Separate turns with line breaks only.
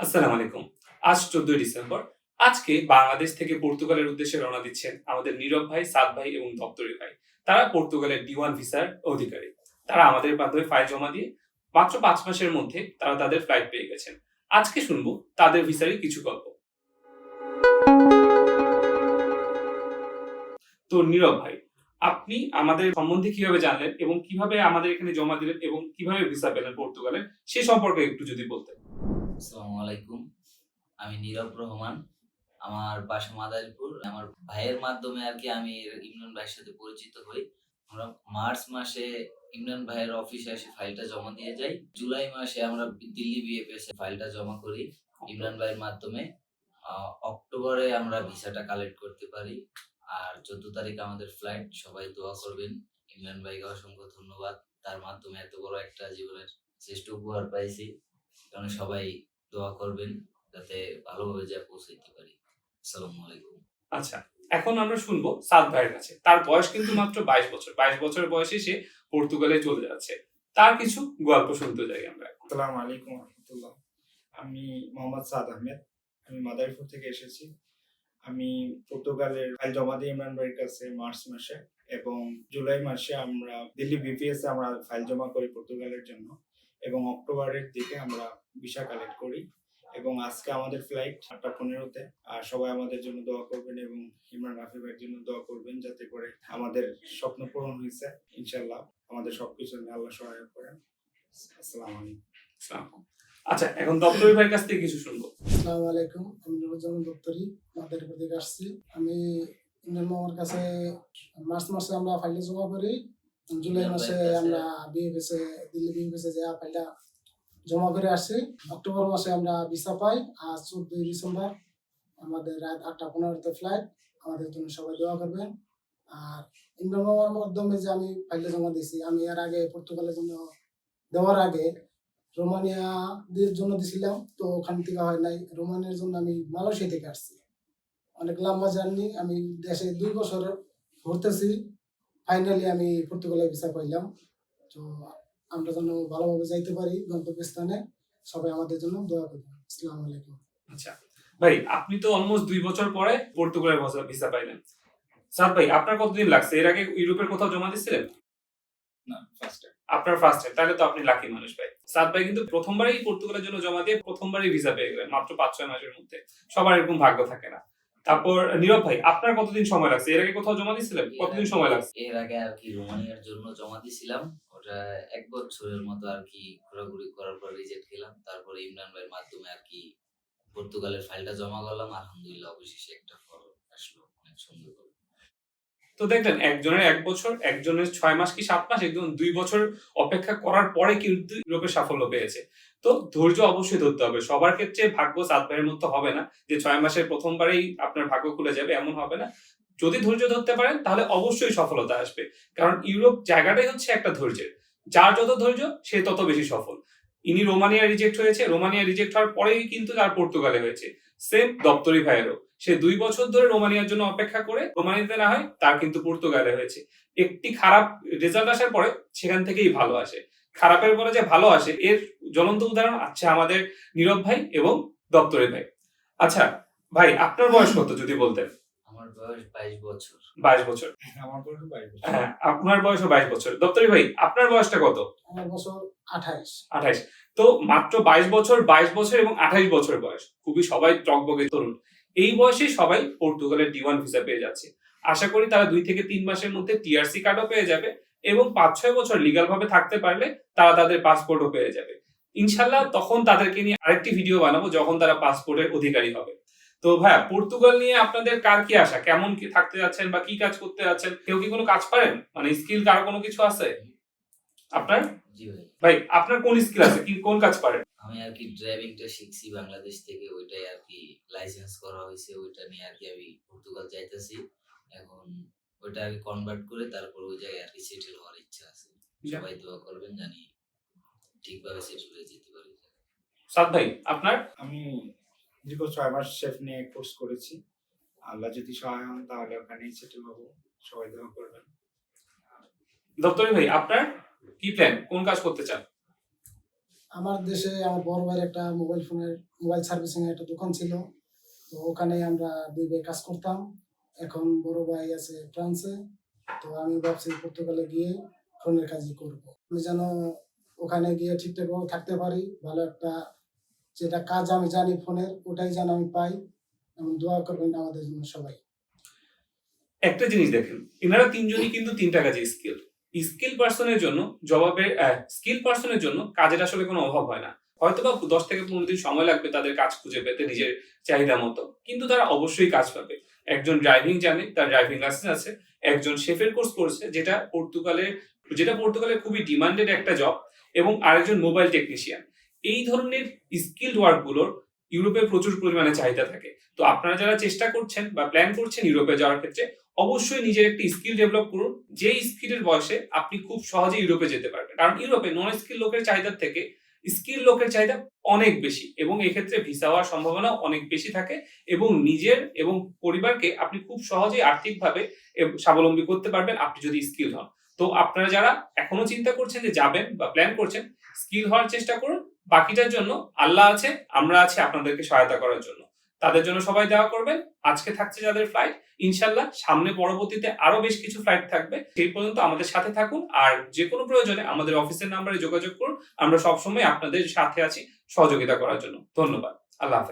আসসালামু আলাইকুম। আজ ১৪ই ডিসেম্বর। আজকে বাংলাদেশ থেকে পর্তুগালের উদ্দেশ্যে রওনা দিচ্ছেন আমাদের নীরব ভাই, সাদ ভাই এবং দপ্তরি ভাই। তারা পর্তুগালের D1 ভিসার অধিকারী। তারা আমাদের মাধ্যমে ফাইল জমা দিয়ে মাত্র ৫ মাসের মধ্যে তারা তাদের ফ্লাইট পেয়ে গেছেন। আজকে শুনবো তাদের ভিসারই কিছু গল্প। তো নীরব ভাই, আপনি আমাদের সম্বন্ধে কিভাবে জানলেন এবং কিভাবে আমাদের এখানে জমা দিলেন এবং কিভাবে ভিসা পেলেন পর্তুগালের সে সম্পর্কে একটু যদি বলতেন।
আসসালামু আলাইকুম। আমি নীরব রহমান। আমার বাসা মাদারীপুর। আমার ভাইয়ের মাধ্যমে আমি ইমরান ভাইয়ের সাথে পরিচিত হই। আমরা মার্চ মাসে ইমরান ভাইয়ের অফিসে এসে ফাইলটা জমা দিয়ে যাই। জুলাই মাসে আমরা দিল্লি বিএফএস এ ফাইলটা জমা করি ইমরান ভাইয়ের মাধ্যমে। অক্টোবরে আমরা ভিসাটা কালেক্ট করতে পারি। আর ১৪ তারিখ আমাদের ফ্লাইট। সবাই দোয়া করবেন। ইমরান ভাইকে অসংখ্য ধন্যবাদ। তার মাধ্যমে এত বড় একটা জীবনের শ্রেষ্ঠ উপহার পাইছি। কারণ সবাই দোয়া করবেন যাতে ভালোভাবে পৌঁছাইতে পারি। আসসালামু আলাইকুম।
আচ্ছা, এখন আমরা শুনবো সাদ ভাইয়ের কাছে। তার বয়স কিন্তু মাত্র ২২ বছর। ২২ বছর বয়সে সে পর্তুগালে চলে যাচ্ছে। তার কিছু গল্প শুনতে যাই আমরা এখন।
আসসালামু আলাইকুম রহমতুল্লাহ। আমি মোহাম্মদ সাদ আহমেদ। আমি মাদারীপুর থেকে এসেছি। আমি পর্তুগালের ফাইল জমা দিই ইমরান ভাইয়ের কাছে মার্চ মাসে, এবং জুলাই মাসে আমরা দিল্লি বিপিএস এ আমরা ফাইল জমা করি পর্তুগালের জন্য, এবং অক্টোবরের দিকে আমরা ভিসা কালেক্ট করি। এবং আজকে আমাদের ফ্লাইট ৮টা ১৫-তে। আর সবাই আমাদের জন্য দোয়া করবেন এবং ইমরান রাফি ভাইয়ের জন্য দোয়া করবেন, যাতে করে আমাদের স্বপ্ন পূরণ হয়েছে ইনশাল্লাহ। আমাদের সবকিছু নিয়ে আল্লাহ সহায় করেন। আসসালামু আলাইকুম।
আসসালামু। আচ্ছা, এখন দপ্তরি ভাইয়ের কাছ থেকে কিছু শুনবো।
আসসালামু আলাইকুম। আমি নুরুজ্জামান দপ্তরি, মাদারীপুর থেকে আসছি। আমি ইমরান মামার কাছে মার্চ মাসে আমরা ফাইলটা জমা করি। জুলাই মাসে আমরা বিএফএস এ দিল্লি বিএফএস এ যাওয়া ফাইলটা জমা করে আসছি। অক্টোবর মাসে আমরা ভিসা পাই। আজ ১৪ই ডিসেম্বর। আমাদের রাত ৮টা ১৫-তে ফ্লাইট। আমাদের জন্য সবাই দোয়া করবেন। আর ইমরান মামার মাধ্যমে যে আমি ফাইলটা জমা দিয়েছি, আমি এর আগে পর্তুগালের জন্য দেওয়ার আগে রোমানিয়াদের জন্য দিছিলাম, তো ওখান থেকে হয় নাই। রোমানিয়ার জন্য আমি মালয়েশিয়া থেকে আসছি। অনেক লম্বা জার্নি। আমি দেশে ২ বছর ঘুরতেছি। ফাইনালি আমি পর্তুগালের ভিসা পাইলাম। তো আমরা যেন ভালোভাবে যাইতে পারি গন্তব্যস্থানে। সবাই আমাদের জন্য দোয়া করবেন। আসসালামু আলাইকুম।
আচ্ছা, ভাই আপনি তো অলমোস্ট ২ বছর পরে পর্তুগালের ভিসা পাইলেন। সাদ ভাই, আপনার কতদিন লাগছে? এর আগে ইউরোপের কোথাও জমা দিছিলেন?
না, ফার্স্ট টাইম।
আপনার ফার্স্ট টাইম। তাহলে তো আপনি লাকি মানুষ ভাই। সাদ ভাই কিন্তু প্রথমবারই পর্তুগালের জন্য জমা দিয়ে প্রথমবারই ভিসা পেয়ে গেলেন মাত্র ৫-৬ মাসের মধ্যে। সবার এরকম ভাগ্য থাকে না। তারপর নীরব ভাই, আপনার কতদিন সময় লাগছে? এর আগে কোথাও জমা দিছিলেন? কতদিন সময় লাগছে?
এর আগে রোমানিয়ার জন্য জমা দিছিলাম। ওটা ১ বছরের মতো ঘোরাঘুরি করার পর রিজেক্ট খেলাম। তারপরে ইমরান ভাইয়ের মাধ্যমে পর্তুগালের ফাইলটা জমা করলাম। আলহামদুলিল্লাহ অবশেষে একটা ফল আসলো অনেক সুন্দর করে।
তো দেখলেন, একজনের ১ বছর, একজনের ৬ মাস কি ৭ মাস, একজন ২ বছর অপেক্ষা করার পরে কিন্তু ইউরোপের সাফল্য পেয়েছে। তো ধৈর্য অবশ্যই ধরতে হবে। সবার ক্ষেত্রে ভাগ্য সাদ ভাইয়ের মতো হবে না যে ৬ মাসের প্রথমবারেই আপনার ভাগ্য খুলে যাবে, এমন হবে না। যদি ধৈর্য ধরতে পারেন তাহলে অবশ্যই সফলতা আসবে। কারণ ইউরোপ জায়গাটাই হচ্ছে একটা ধৈর্যের। যার যত ধৈর্য সে তত বেশি সফল। ইনি রোমানিয়া রিজেক্ট হয়েছে, রোমানিয়া রিজেক্ট হওয়ার পরেই কিন্তু তার পর্তুগালে হয়েছে। সেম দপ্তরি ভাইয়েরও। সে ২ বছর ধরে রোমানিয়ার জন্য অপেক্ষা করে রোমানিয়াতে না হয় তার কিন্তু পর্তুগালে হয়েছে। একটি খারাপ রেজাল্ট আসার পরে সেখান থেকেই ভালো আসে। খারাপের পরে যে ভালো আসে এর জ্বলন্ত উদাহরণ আছে আমাদের নীরব ভাই এবং দপ্তরি ভাই। আচ্ছা ভাই, আপনার বয়স কত যদি বলতেন?
আমার বয়স ২২ বছর।
২২ বছর।
আমার বয়স ২২ বছর।
হ্যাঁ, আপনার বয়সও ২২ বছর। দপ্তরি ভাই, আপনার বয়সটা কত?
আমার বছর ২৮।
২৮। তো মাত্র ২২ বছর, ২২ বছর এবং ২৮ বছর বয়স। খুবই সবাই টগবগে তরুণ। এই বয়সে সবাই পর্তুগালের D1 ভিসা পেয়ে যাচ্ছে। আশা করি তারা ২ থেকে ৩ মাসের মধ্যে টিআরসি কার্ডও পেয়ে যাবে এবং ৫-৬ বছর লিগ্যাল ভাবে থাকতে পারলে তারা তাদের পাসপোর্টও পেয়ে যাবে। ইনশাআল্লাহ তখন তাদেরকে নিয়ে আরেকটি ভিডিও বানাবো যখন তারা পাসপোর্টের অধিকারী হবে। তো ভাইয়া, পর্তুগাল নিয়ে আপনাদের কার কি আশা? কেমন কি থাকতে যাচ্ছেন বা কি কাজ করতে যাচ্ছেন? কেউ কি কোনো কাজ পারেন? মানে স্কিল কারো কোনো কিছু আছে? আপনার?
জি ভাই।
ভাই, আপনার কোন স্কিল আছে? কোন কাজ পারেন?
আমি ড্রাইভিংটা শিখছি বাংলাদেশ থেকে। ওইটাই লাইসেন্স করা হয়েছে। ওইটা নিয়ে আমি পর্তুগাল যাইতেছি। এখন ওইটা কনভার্ট করে তারপর ওই জায়গায় সেটেল হওয়ার ইচ্ছা আছে। সবাই দোয়া করবেন জানি ঠিকভাবে সেটেল হয়ে যেতে পারি।
সাদ ভাই, আপনার?
আমি দীর্ঘ ৬ মাস শেফ নিয়ে কোর্স করেছি। আল্লাহ যদি সহায় হন তাহলে ওখানেই সেটেল হবো। সবাই দোয়া করবেন।
দপ্তরি ভাই, আপনার কি প্ল্যান? কোন কাজ করতে চান?
আমার দেশে আমার বড় ভাইয়ের একটা মোবাইল সার্ভিসিং এর একটা দোকান ছিল। তো ওখানে আমরা 2 ভাই কাজ করতাম। এখন বড় ভাই আছে ফ্রান্সে। তো আমি ভাবছি পর্তুগালে গিয়ে ফোনের কাজই করব। আমি যেন ওখানে গিয়ে ঠিকঠাকভাবে থাকতে পারি। ভালো একটা যেটা কাজ আমি জানি ফোনের ওটাই যেন আমি পাই। এবং দোয়া করবেন আমাদের জন্য সবাই।
একটা জিনিস দেখেন, এনারা তিনজনই কিন্তু 3টা কাজে স্কিল। স্কিল পার্সনের জন্য স্কিল পার্সনের জন্য কাজের আসলে কোনো অভাব হয় না। হয়তোবা 10 থেকে 15 দিন সময় লাগবে তাদের কাজ খুঁজে পেতে নিজের চাহিদা মতো, কিন্তু তারা অবশ্যই কাজ পাবে। একজন ড্রাইভিং জানে, তার ড্রাইভিং লাইসেন্স আছে। একজন শেফের কোর্স করছে, যেটা পর্তুগালের খুবই ডিমান্ডেড একটা জব। এবং আরেকজন মোবাইল টেকনিশিয়ান। এই ধরনের স্কিলড ওয়ার্ক গুলোর ইউরোপে প্রচুর পরিমাণে চাহিদা থাকে। তো আপনারা যারা চেষ্টা করছেন বা প্ল্যান করছেন ইউরোপে যাওয়ার ক্ষেত্রে, অবশ্যই নিজের একটি স্কিল ডেভেলপ করুন, যে স্কিলের বয়সে আপনি খুব সহজে ইউরোপে যেতে পারবেন। কারণ ইউরোপে নন স্কিল লোকের চাহিদার থেকে স্কিল লোকের চাহিদা অনেক বেশি, এবং এক্ষেত্রে ভিসা হওয়ার সম্ভাবনা অনেক বেশি থাকে। এবং নিজের এবং পরিবারকে আপনি খুব সহজেই আর্থিকভাবে স্বাবলম্বী করতে পারবেন আপনি যদি স্কিল হন। তো আপনারা যারা এখনো চিন্তা করছেন যে যাবেন বা প্ল্যান করছেন, স্কিল হওয়ার চেষ্টা করুন। বাকিটার জন্য আল্লাহ আছে, আমরা আছি আপনাদেরকে সহায়তা করার জন্য। তাদের জন্য সবাই দোয়া করবেন। আজকে থাকছে যাদের ফ্লাইট, ইনশাল্লাহ সামনে পরবর্তীতে আরো বেশ কিছু ফ্লাইট থাকবে। সেই পর্যন্ত আমাদের সাথে থাকুন, আর যে কোনো প্রয়োজনে আমাদের অফিসের নাম্বারে যোগাযোগ করুন। আমরা সবসময় আপনাদের সাথে আছি সহযোগিতা করার জন্য। ধন্যবাদ। আল্লাহ হাফেজ।